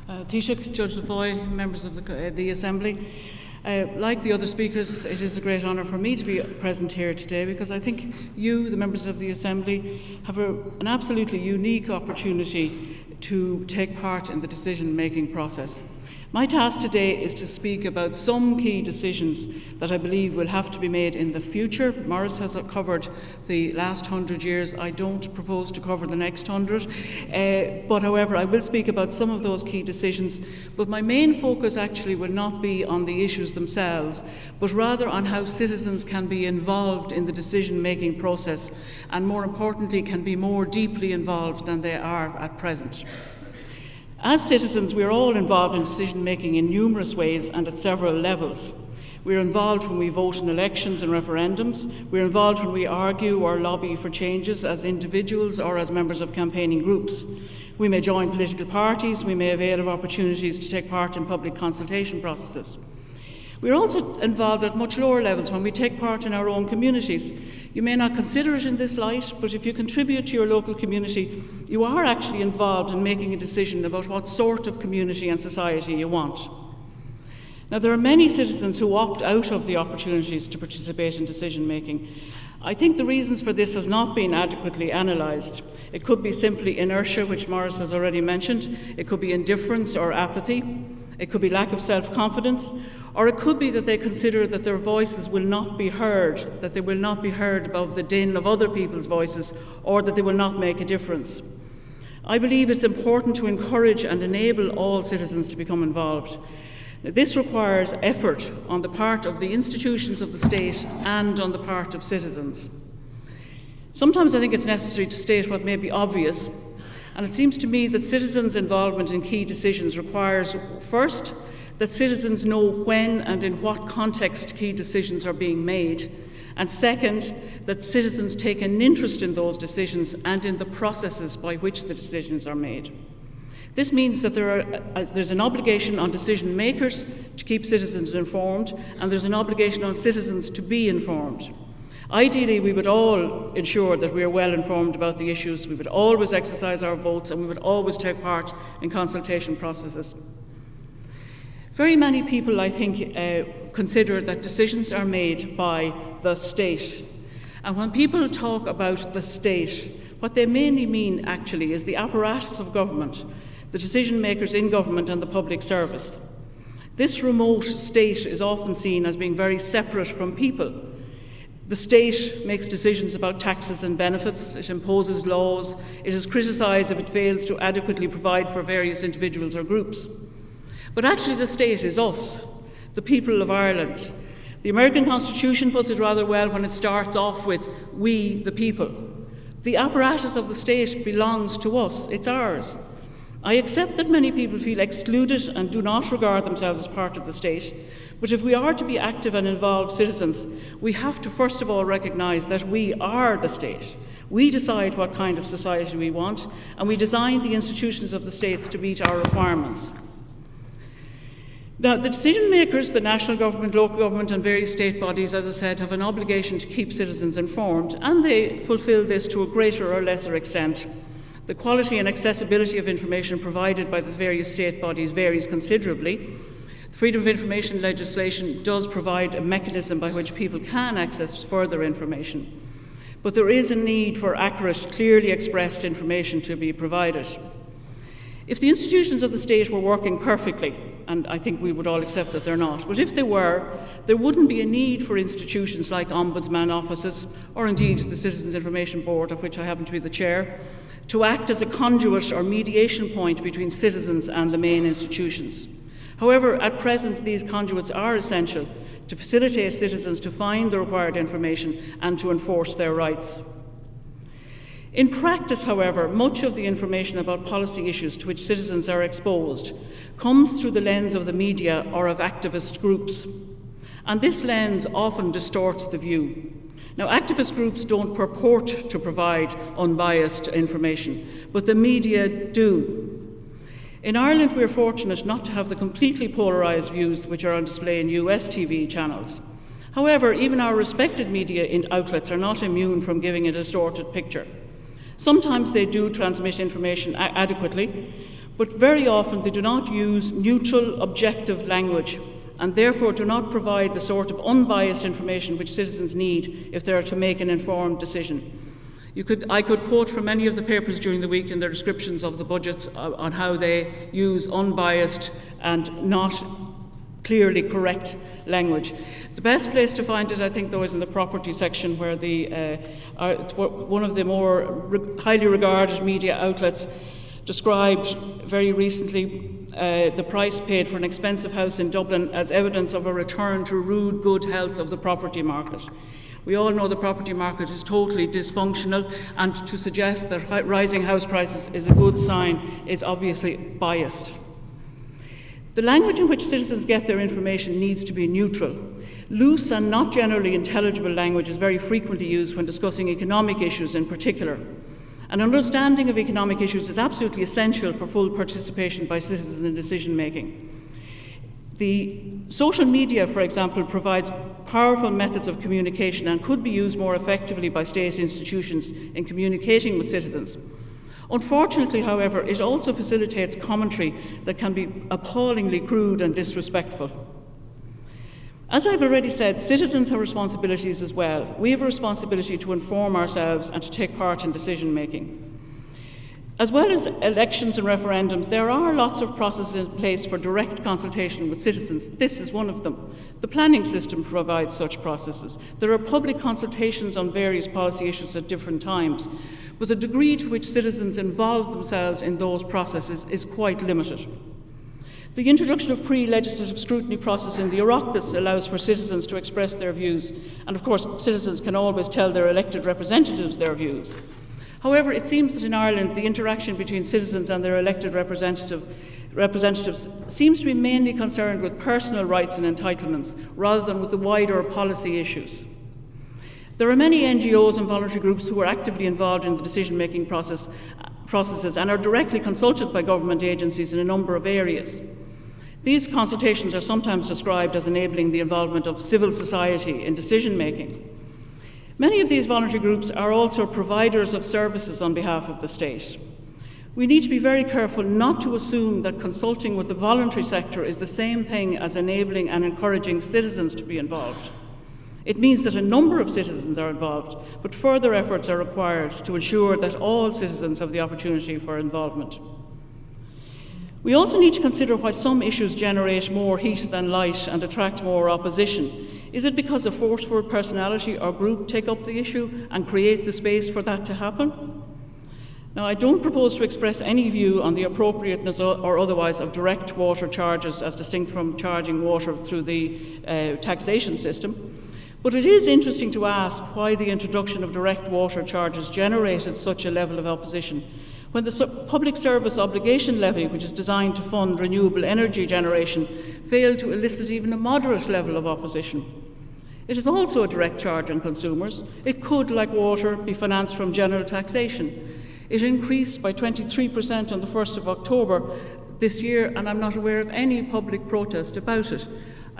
Taoiseach, Judge Laffoy, members of the Assembly. Like the other speakers, it is a great honour for me to be present here today because I think you, the members of the Assembly, have an absolutely unique opportunity to take part in the decision-making process. My task today is to speak about some key decisions that I believe will have to be made in the future. Maurice has covered the last 100 years. I don't propose to cover the next 100. But however, I will speak about some of those key decisions. But my main focus actually will not be on the issues themselves, but rather on how citizens can be involved in the decision-making process and, more importantly, can be more deeply involved than they are at present. As citizens, we are all involved in decision-making in numerous ways and at several levels. We are involved when we vote in elections and referendums. We are involved when we argue or lobby for changes as individuals or as members of campaigning groups. We may join political parties. We may avail of opportunities to take part in public consultation processes. We are also involved at much lower levels when we take part in our own communities. You may not consider it in this light, but if you contribute to your local community, you are actually involved in making a decision about what sort of community and society you want. Now, there are many citizens who opt out of the opportunities to participate in decision-making. I think the reasons for this have not been adequately analysed. It could be simply inertia, which Maurice has already mentioned. It could be indifference or apathy. It could be lack of self-confidence, or it could be that they consider that their voices will not be heard, that they will not be heard above the din of other people's voices, or that they will not make a difference. I believe it's important to encourage and enable all citizens to become involved. This requires effort on the part of the institutions of the state and on the part of citizens. Sometimes I think it's necessary to state what may be obvious, and it seems to me that citizens' involvement in key decisions requires, first, that citizens know when and in what context key decisions are being made, and second, that citizens take an interest in those decisions and in the processes by which the decisions are made. This means that there's an obligation on decision makers to keep citizens informed, and there's an obligation on citizens to be informed. Ideally, we would all ensure that we are well informed about the issues, we would always exercise our votes, and we would always take part in consultation processes. Very many people, I think, consider that decisions are made by the state. And when people talk about the state, what they mainly mean actually is the apparatus of government, the decision makers in government and the public service. This remote state is often seen as being very separate from people. The state makes decisions about taxes and benefits, it imposes laws, it is criticised if it fails to adequately provide for various individuals or groups. But actually the state is us, the people of Ireland. The American Constitution puts it rather well when it starts off with "we, the people." The apparatus of the state belongs to us, it's ours. I accept that many people feel excluded and do not regard themselves as part of the state, but if we are to be active and involved citizens, we have to first of all recognise that we are the state. We decide what kind of society we want, and we design the institutions of the states to meet our requirements. Now, the decision makers, the national government, local government and various state bodies, as I said, have an obligation to keep citizens informed, and they fulfil this to a greater or lesser extent. The quality and accessibility of information provided by the various state bodies varies considerably. Freedom of information legislation does provide a mechanism by which people can access further information, but there is a need for accurate, clearly expressed information to be provided. If the institutions of the state were working perfectly, and I think we would all accept that they're not, but if they were, there wouldn't be a need for institutions like ombudsman offices, or indeed the Citizens Information Board, of which I happen to be the chair, to act as a conduit or mediation point between citizens and the main institutions. However, at present, these conduits are essential to facilitate citizens to find the required information and to enforce their rights. In practice, however, much of the information about policy issues to which citizens are exposed comes through the lens of the media or of activist groups, and this lens often distorts the view. Now, activist groups don't purport to provide unbiased information, but the media do. In Ireland, we are fortunate not to have the completely polarised views which are on display in US TV channels. However, even our respected media outlets are not immune from giving a distorted picture. Sometimes they do transmit information adequately, but very often they do not use neutral, objective language, and therefore do not provide the sort of unbiased information which citizens need if they are to make an informed decision. I could quote from many of the papers during the week in their descriptions of the budget on how they use unbiased and not clearly correct language. The best place to find it, I think, though, is in the property section, where one of the more highly regarded media outlets described very recently the price paid for an expensive house in Dublin as evidence of a return to rude good health of the property market. We all know the property market is totally dysfunctional, and to suggest that rising house prices is a good sign is obviously biased. The language in which citizens get their information needs to be neutral. Loose and not generally intelligible language is very frequently used when discussing economic issues in particular. An understanding of economic issues is absolutely essential for full participation by citizens in decision making. The social media, for example, provides powerful methods of communication and could be used more effectively by state institutions in communicating with citizens. Unfortunately, however, it also facilitates commentary that can be appallingly crude and disrespectful. As I've already said, citizens have responsibilities as well. We have a responsibility to inform ourselves and to take part in decision making. As well as elections and referendums, there are lots of processes in place for direct consultation with citizens. This is one of them. The planning system provides such processes. There are public consultations on various policy issues at different times, but the degree to which citizens involve themselves in those processes is quite limited. The introduction of pre-legislative scrutiny process in the Oireachtas allows for citizens to express their views, and of course citizens can always tell their elected representatives their views. However, it seems that in Ireland the interaction between citizens and their elected representatives seems to be mainly concerned with personal rights and entitlements rather than with the wider policy issues. There are many NGOs and voluntary groups who are actively involved in the decision-making processes and are directly consulted by government agencies in a number of areas. These consultations are sometimes described as enabling the involvement of civil society in decision-making. Many of these voluntary groups are also providers of services on behalf of the state. We need to be very careful not to assume that consulting with the voluntary sector is the same thing as enabling and encouraging citizens to be involved. It means that a number of citizens are involved, but further efforts are required to ensure that all citizens have the opportunity for involvement. We also need to consider why some issues generate more heat than light and attract more opposition. Is it because a forceful personality or group take up the issue and create the space for that to happen? Now, I don't propose to express any view on the appropriateness or otherwise of direct water charges as distinct from charging water through the taxation system, but it is interesting to ask why the introduction of direct water charges generated such a level of opposition when the Public Service Obligation Levy, which is designed to fund renewable energy generation, failed to elicit even a moderate level of opposition. It is also a direct charge on consumers. It could, like water, be financed from general taxation. It increased by 23% on the 1st of October this year, and I'm not aware of any public protest about it.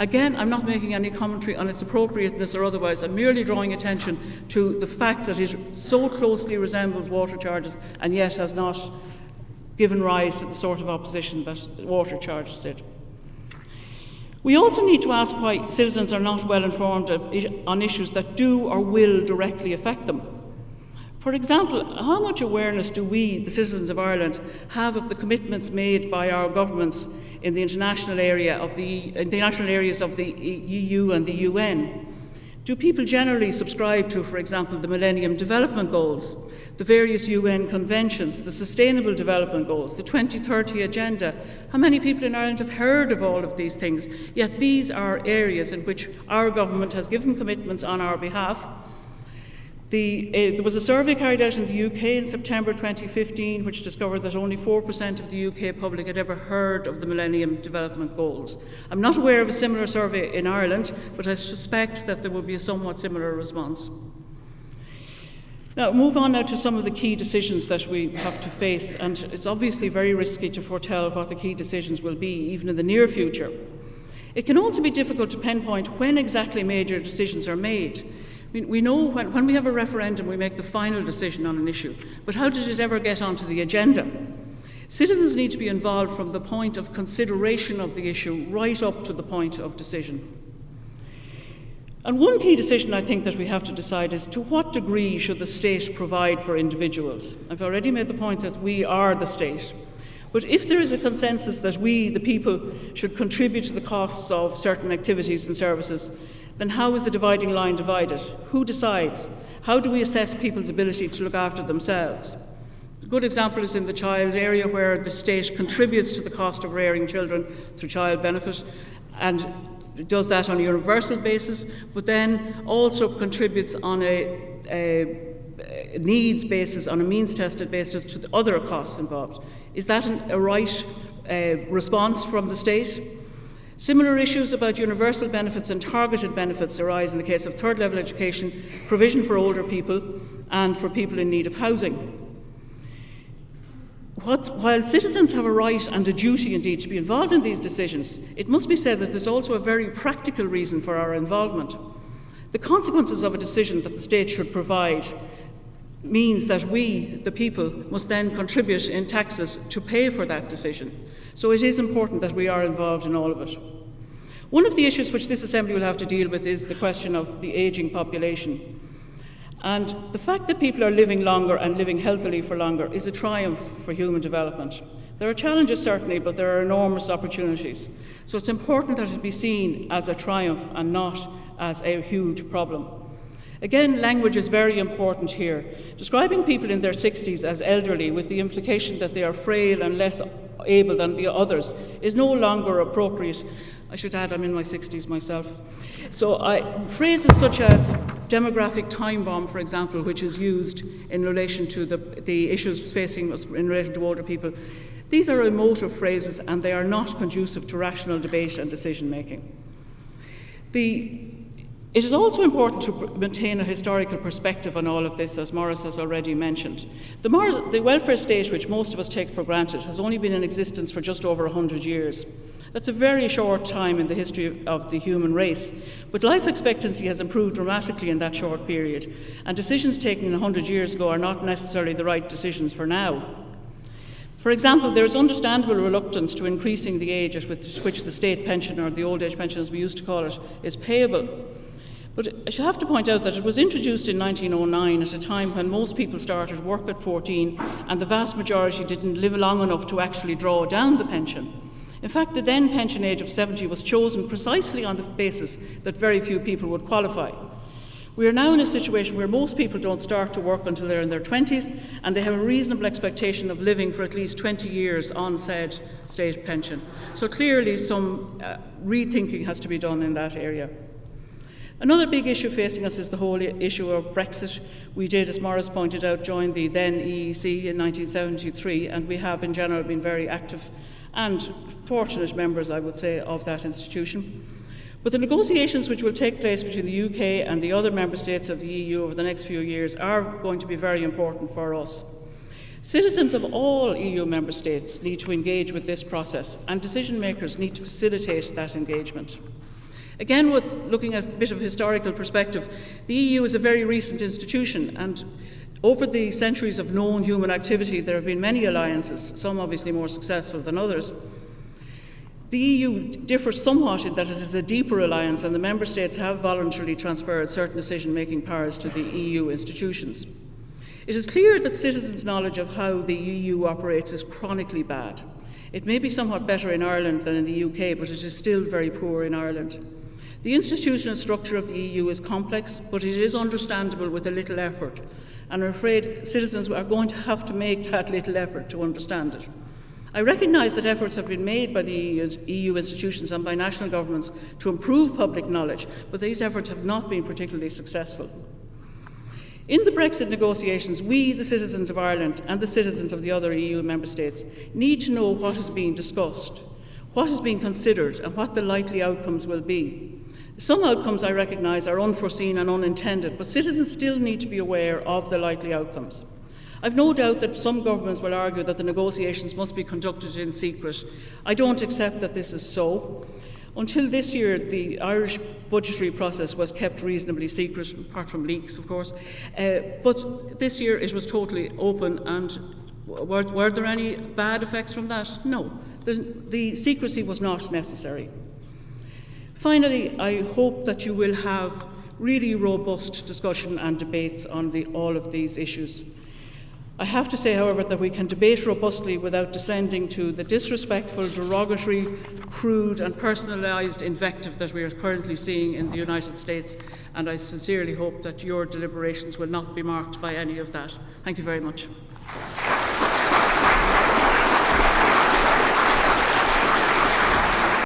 Again, I'm not making any commentary on its appropriateness or otherwise. I'm merely drawing attention to the fact that it so closely resembles water charges and yet has not given rise to the sort of opposition that water charges did. We also need to ask why citizens are not well informed on issues that do or will directly affect them. For example, how much awareness do we, the citizens of Ireland, have of the commitments made by our governments in the international areas of the EU and the UN? Do people generally subscribe to, for example, the Millennium Development Goals, the various UN conventions, the Sustainable Development Goals, the 2030 Agenda? How many people in Ireland have heard of all of these things? Yet these are areas in which our government has given commitments on our behalf. There was a survey carried out in the UK in September 2015 which discovered that only 4% of the UK public had ever heard of the Millennium Development Goals. I'm not aware of a similar survey in Ireland, but I suspect that there will be a somewhat similar response. Now, move on now to some of the key decisions that we have to face, and it's obviously very risky to foretell what the key decisions will be, even in the near future. It can also be difficult to pinpoint when exactly major decisions are made. We know when we have a referendum we make the final decision on an issue, but how did it ever get onto the agenda? Citizens need to be involved from the point of consideration of the issue right up to the point of decision. And one key decision I think that we have to decide is to what degree should the state provide for individuals? I've already made the point that we are the state. But if there is a consensus that we, the people, should contribute to the costs of certain activities and services, then how is the dividing line divided? Who decides? How do we assess people's ability to look after themselves? A good example is in the child area, where the state contributes to the cost of rearing children through child benefit and does that on a universal basis, but then also contributes on a needs basis, on a means-tested basis to the other costs involved. Is that a right response from the state? Similar issues about universal benefits and targeted benefits arise in the case of third-level education, provision for older people and for people in need of housing. While citizens have a right and a duty indeed to be involved in these decisions, it must be said that there's also a very practical reason for our involvement. The consequences of a decision that the state should provide means that we, the people, must then contribute in taxes to pay for that decision. So it is important that we are involved in all of it. One of the issues which this Assembly will have to deal with is the question of the ageing population. And the fact that people are living longer and living healthily for longer is a triumph for human development. There are challenges certainly, but there are enormous opportunities. So it's important that it be seen as a triumph and not as a huge problem. Again, language is very important here. Describing people in their 60s as elderly with the implication that they are frail and less able than the others is no longer appropriate. I should add, I'm in my 60s myself. So phrases such as demographic time bomb, for example, which is used in relation to the issues facing us in relation to older people, these are emotive phrases and they are not conducive to rational debate and decision making. It is also important to maintain a historical perspective on all of this, as Maurice has already mentioned. The welfare state, which most of us take for granted, has only been in existence for just over 100 years. That's a very short time in the history of the human race, but life expectancy has improved dramatically in that short period, and decisions taken 100 years ago are not necessarily the right decisions for now. For example, there is understandable reluctance to increasing the age at which the state pension, or the old age pension as we used to call it, is payable. But I should have to point out that it was introduced in 1909 at a time when most people started work at 14 and the vast majority didn't live long enough to actually draw down the pension. In fact, the then pension age of 70 was chosen precisely on the basis that very few people would qualify. We are now in a situation where most people don't start to work until they're in their 20s, and they have a reasonable expectation of living for at least 20 years on said state pension. So clearly some rethinking has to be done in that area. Another big issue facing us is the whole issue of Brexit. We did, as Maurice pointed out, join the then EEC in 1973, and we have in general been very active and fortunate members, I would say, of that institution. But the negotiations which will take place between the UK and the other member states of the EU over the next few years are going to be very important for us. Citizens of all EU member states need to engage with this process, and decision makers need to facilitate that engagement. Again, with looking at a bit of historical perspective, the EU is a very recent institution, and over the centuries of known human activity, there have been many alliances, some obviously more successful than others. The EU differs somewhat in that it is a deeper alliance, and the member states have voluntarily transferred certain decision-making powers to the EU institutions. It is clear that citizens' knowledge of how the EU operates is chronically bad. It may be somewhat better in Ireland than in the UK, but it is still very poor in Ireland. The institutional structure of the EU is complex, but it is understandable with a little effort, and I'm afraid citizens are going to have to make that little effort to understand it. I recognise that efforts have been made by the EU institutions and by national governments to improve public knowledge, but these efforts have not been particularly successful. In the Brexit negotiations, we, the citizens of Ireland and the citizens of the other EU member states, need to know what is being discussed, what is being considered, and what the likely outcomes will be. Some outcomes, I recognise, are unforeseen and unintended, but citizens still need to be aware of the likely outcomes. I've no doubt that some governments will argue that the negotiations must be conducted in secret. I don't accept that this is so. Until this year, the Irish budgetary process was kept reasonably secret, apart from leaks, of course. But this year it was totally open, and Were there any bad effects from that? No. The secrecy was not necessary. Finally, I hope that you will have really robust discussion and debates on all of these issues. I have to say, however, that we can debate robustly without descending to the disrespectful, derogatory, crude and personalised invective that we are currently seeing in the United States, and I sincerely hope that your deliberations will not be marked by any of that. Thank you very much.